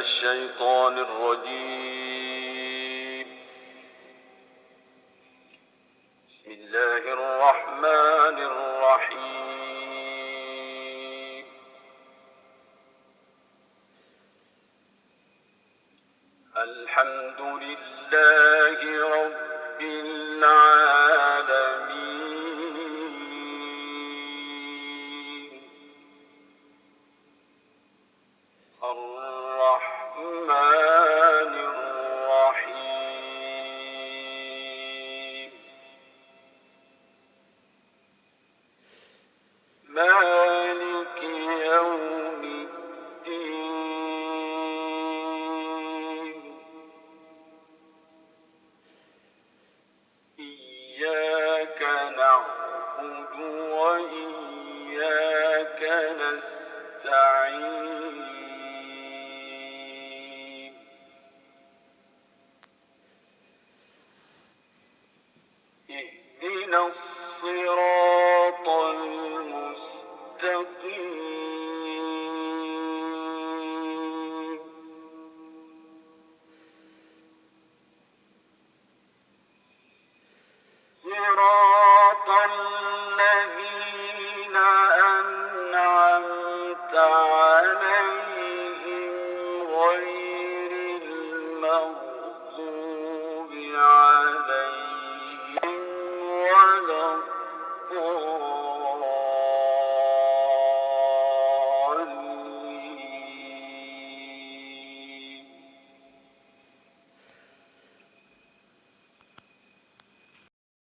الشيطان الرجيم. بسم الله الرحمن الرحيم. الحمد لله رب العالمين الرحمن الرحيم مالك يوم الدين إياك نعبد وإياك نستعين اهدنا الصراط المستقيم صراط الذين أنعمت عليهم غير المغضوب عليهم ولا الضالين